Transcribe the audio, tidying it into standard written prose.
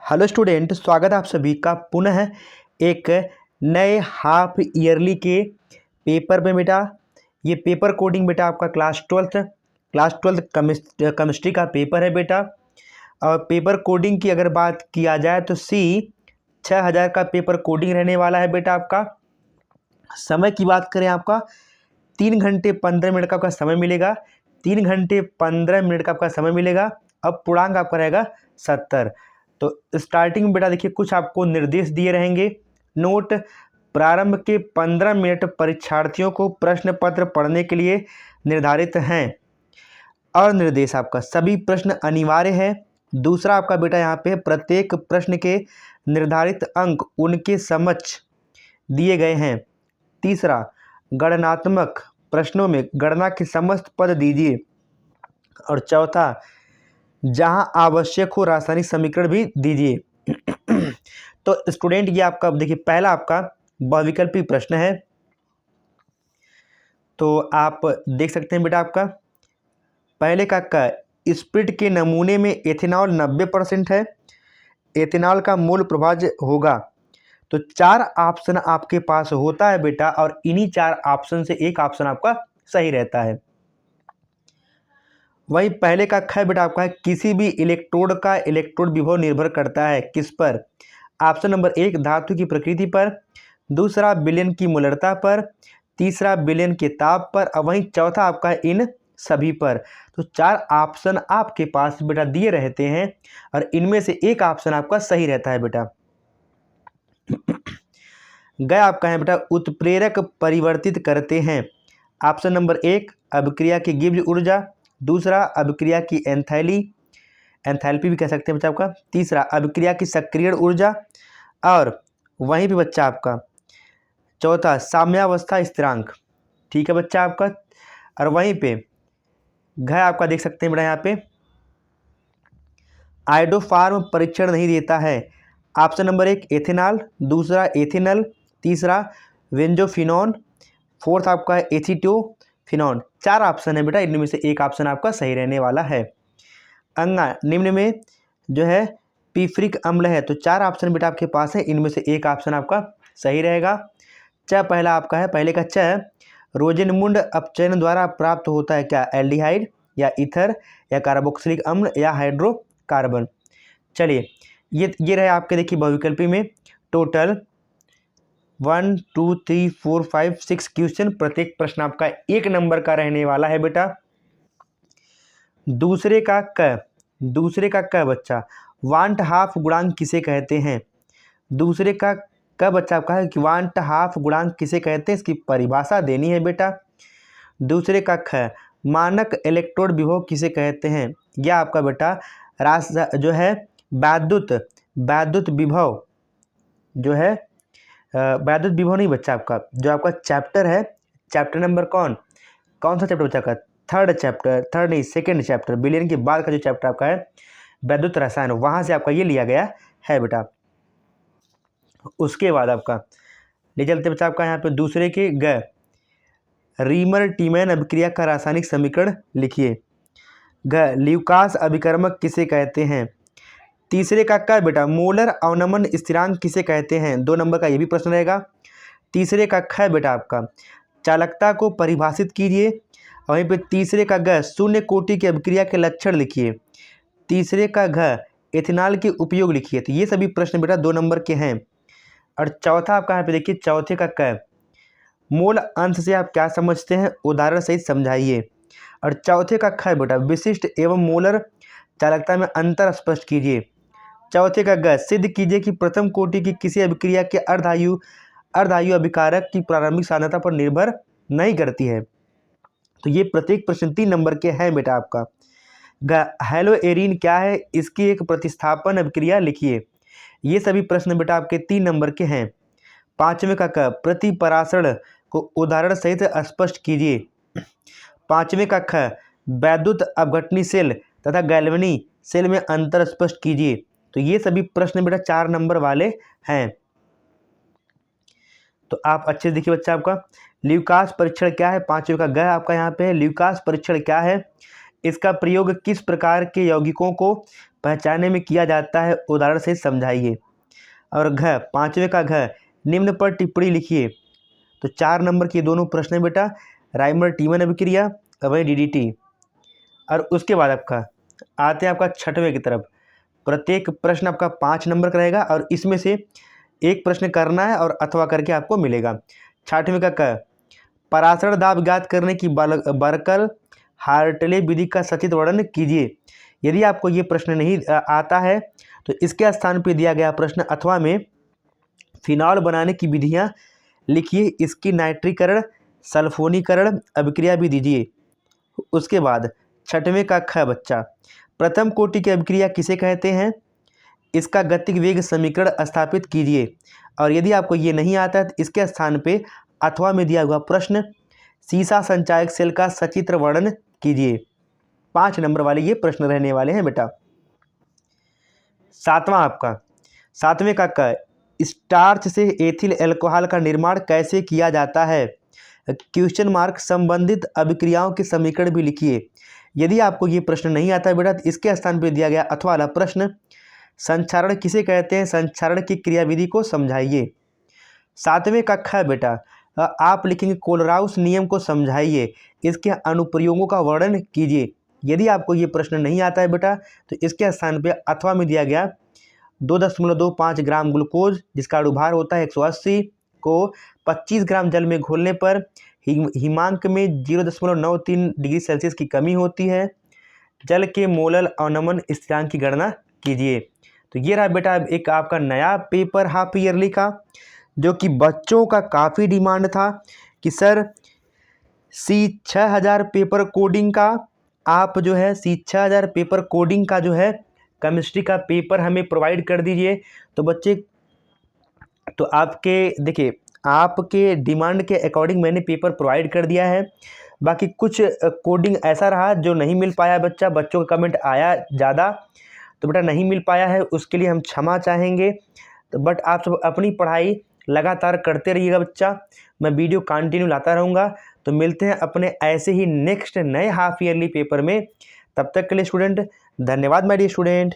Hello student, स्वागत है आप सभी का पुनः एक नए हाफ ईयरली के पेपर में। बेटा ये पेपर कोडिंग बेटा आपका क्लास ट्वेल्थ केमिस्ट्री का पेपर है बेटा। और पेपर कोडिंग की अगर बात किया जाए तो 6000 का पेपर कोडिंग रहने वाला है बेटा। आपका समय की बात करें, आपका 3 घंटे 15 मिनट का आपका समय मिलेगा। 3 घंटे 15 मिनट का आपका समय मिलेगा। अब पूर्णांक आपका रहेगा 70। तो स्टार्टिंग में बेटा देखिए कुछ आपको निर्देश दिए रहेंगे। नोट: प्रारंभ के 15 मिनट परीक्षार्थियों को प्रश्न पत्र पढ़ने के लिए निर्धारित हैं। और निर्देश: आपका सभी प्रश्न अनिवार्य है। दूसरा आपका बेटा यहाँ पे प्रत्येक प्रश्न के निर्धारित अंक उनके समक्ष दिए गए हैं। तीसरा, गणनात्मक प्रश्नों में गणना के समस्त पद दीजिए। और चौथा, जहां आवश्यक हो रासायनिक समीकरण भी दीजिए। तो स्टूडेंट ये आपका देखिए पहला आपका बहुविकल्पी प्रश्न है। तो आप देख सकते हैं बेटा आपका पहले का स्पिरिट के नमूने में एथेनॉल 90% है। एथेनॉल का मूल प्रभाव होगा। तो 4 ऑप्शन आपके पास होता है बेटा, और इन्हीं 4 ऑप्शन से एक ऑप्शन आपका सही रहता है। वही पहले का ख बेटा आपका है किसी भी इलेक्ट्रोड का इलेक्ट्रोड विभव निर्भर करता है किस पर? ऑप्शन नंबर 1 धातु की प्रकृति पर, दूसरा विलयन की मूलरता पर, तीसरा विलयन के ताप पर, और वहीं चौथा आपका है इन सभी पर। तो 4 ऑप्शन आपके पास बेटा दिए रहते हैं, और इनमें से एक ऑप्शन आपका सही रहता है बेटा। गया आपका है बेटा उत्प्रेरक परिवर्तित करते हैं। ऑप्शन नंबर 1 अभिक्रिया की गिब्स ऊर्जा, दूसरा अभिक्रिया की एंथैल्पी भी कह सकते हैं बच्चा आपका, तीसरा अभिक्रिया की सक्रियण ऊर्जा, और वहीं पे बच्चा आपका चौथा साम्यावस्था स्थिरांक। ठीक है बच्चा आपका। और वहीं पे घ आपका देख सकते हैं बेटा यहाँ पे आइडोफार्म परीक्षण नहीं देता है। ऑप्शन नंबर 1 एथेनॉल, दूसरा एथेनल, तीसरा वेंजोफिनॉन, फोर्थ आपका है एसीटोफिनॉन। 4 ऑप्शन है बेटा, इनमें से एक ऑप्शन आपका सही रहने वाला है। अंगा निम्न में जो है पिपरिक अम्ल है। तो 4 ऑप्शन बेटा आपके पास है, इनमें से एक ऑप्शन आपका सही रहेगा। च पहला आपका है, पहले का च रोजेनमुंड अपचयन द्वारा प्राप्त होता है क्या? एल्डिहाइड या ईथर या कार्बोक्सिलिक अम्ल या हाइड्रोकार्बन। चलिए ये रहे आपके देखिए बहुविकल्पी में टोटल 1 2 3 4 5 6 क्वेश्चन। प्रत्येक प्रश्न आपका 1 नंबर का रहने वाला है बेटा। दूसरे का क बच्चा वांट हाफ गुणांक किसे कहते हैं? दूसरे का क बच्चा आपका है कि वांट हाफ गुणांक किसे कहते हैं, इसकी परिभाषा देनी है बेटा। दूसरे का ख मानक इलेक्ट्रोड विभव किसे कहते हैं? यह आपका बेटा रास जो है वैद्युत विभव जो है वैद्युत विभव नहीं बच्चा आपका, जो आपका चैप्टर है, चैप्टर नंबर कौन सा चैप्टर बच्चा का? थर्ड नहीं सेकेंड चैप्टर, विलयन के बाद का जो चैप्टर आपका है वैद्युत रसायन, वहां से आपका ये लिया गया है बेटा। उसके बाद आपका ले चलते बच्चा आपका यहाँ पे दूसरे के ग रीमर टीमैन अभिक्रिया का रासायनिक समीकरण लिखिए। घ ल्यूकास अभिकर्मक किसे कहते हैं? तीसरे का क बेटा मोलर अवनमन स्थिरांक किसे कहते हैं? 2 नंबर का ये भी प्रश्न रहेगा। तीसरे का ख बेटा आपका चालकता को परिभाषित कीजिए। वहीं पे तीसरे का ग शून्य कोटि की अभिक्रिया के लक्षण लिखिए। तीसरे का घ एथेनॉल के उपयोग लिखिए। तो ये सभी प्रश्न बेटा 2 नंबर के हैं। और चौथा आपका यहाँ पे देखिए चौथे का क मोल अंश से आप क्या समझते हैं, उदाहरण सहित समझाइए। और चौथे का ख बेटा विशिष्ट एवं मोलर चालकता में अंतर स्पष्ट कीजिए। चौथे का ग सिद्ध कीजिए कि प्रथम कोटि की किसी अभिक्रिया के अर्धायु अभिकारक की प्रारंभिक सांद्रता पर निर्भर नहीं करती है। तो ये प्रत्येक प्रश्न 3 नंबर के हैं बेटा आपका। हेलोएरीन क्या है, इसकी एक प्रतिस्थापन अभिक्रिया लिखिए। ये सभी प्रश्न बेटा आपके 3 नंबर के हैं। पांचवें का क प्रतिपरासरण को उदाहरण सहित स्पष्ट कीजिए। पांचवें का ख वैद्युत अपघटनी सेल तथा गैल्वनी सेल में अंतर स्पष्ट कीजिए। तो ये सभी प्रश्न बेटा 4 नंबर वाले हैं। तो आप अच्छे से देखिए बच्चा आपका ल्यूकास परीक्षण क्या है, पांचवें का ग आपका यहाँ पे है। ल्यूकास परीक्षण क्या है, इसका प्रयोग किस प्रकार के यौगिकों को पहचानने में किया जाता है, उदाहरण से समझाइए। और घ, पाँचवें का घ, निम्न पर टिप्पणी लिखिए। तो 4 नंबर के दोनों प्रश्न है बेटा, राइमर टीमन अभिक्रिया वही डीडीटी। और उसके बाद आपका आते हैं आपका छठवें की तरफ। प्रत्येक प्रश्न आपका 5 नंबर का रहेगा और इसमें से एक प्रश्न करना है और अथवा करके आपको मिलेगा। छठवें का क, पराशर दाब ज्ञात करने की बर्कल हार्टले विधि का सचित्र वर्णन कीजिए। यदि आपको ये प्रश्न नहीं आता है तो इसके स्थान पर दिया गया प्रश्न अथवा में फिनॉल बनाने की विधियां लिखिए, इसकी नाइट्रीकरण सल्फोनीकरण अभिक्रिया भी दीजिए। उसके बाद छठवें का ख बच्चा, प्रथम कोटि की अभिक्रिया किसे कहते हैं, इसका गतिक वेग समीकरण स्थापित कीजिए। और यदि आपको ये नहीं आता है तो इसके स्थान पे अथवा में दिया हुआ प्रश्न सीसा संचायक सेल का सचित्र वर्णन कीजिए। 5 नंबर वाले ये प्रश्न रहने वाले हैं बेटा। सातवां आपका, सातवें का क, स्टार्च से एथिल अल्कोहल का निर्माण कैसे किया जाता है, क्वेश्चन मार्क संबंधित अभिक्रियाओं के समीकरण भी लिखिए। यदि आपको ये प्रश्न नहीं आता है बेटा तो इसके स्थान पर दिया गया अथवा वाला प्रश्न संचारण किसे कहते हैं, संचारण की क्रियाविधि को समझाइए। सातवें का ख बेटा, आप लिखेंगे कोलराउस नियम को समझाइए, इसके अनुप्रयोगों का वर्णन कीजिए। यदि आपको ये प्रश्न नहीं आता है बेटा तो इसके स्थान पे अथवा में दिया गया 2.25 ग्राम ग्लूकोज जिसका अणुभार होता है 180 को 25 ग्राम जल में घोलने पर हिमांक में 0.93 डिग्री सेल्सियस की कमी होती है। जल के मोलल अवनमन स्थिरांक की गणना कीजिए। तो ये रहा बेटा एक आपका नया पेपर हाफ ईयरली का, जो कि बच्चों का काफ़ी डिमांड था कि सर C6000 पेपर कोडिंग का आप जो है C6000 पेपर कोडिंग का जो है केमिस्ट्री का पेपर हमें प्रोवाइड कर दीजिए। तो बच्चे तो आपके देखिए आपके डिमांड के अकॉर्डिंग मैंने पेपर प्रोवाइड कर दिया है। बाकी कुछ कोडिंग ऐसा रहा जो नहीं मिल पाया बच्चा, बच्चों का कमेंट आया ज़्यादा तो बेटा नहीं मिल पाया है, उसके लिए हम क्षमा चाहेंगे। तो बट आप सब अपनी पढ़ाई लगातार करते रहिएगा बच्चा, मैं वीडियो कंटिन्यू लाता रहूँगा। तो मिलते हैं अपने ऐसे ही नेक्स्ट नए हाफ ईयरली पेपर में। तब तक के लिए स्टूडेंट धन्यवाद माय डियर स्टूडेंट।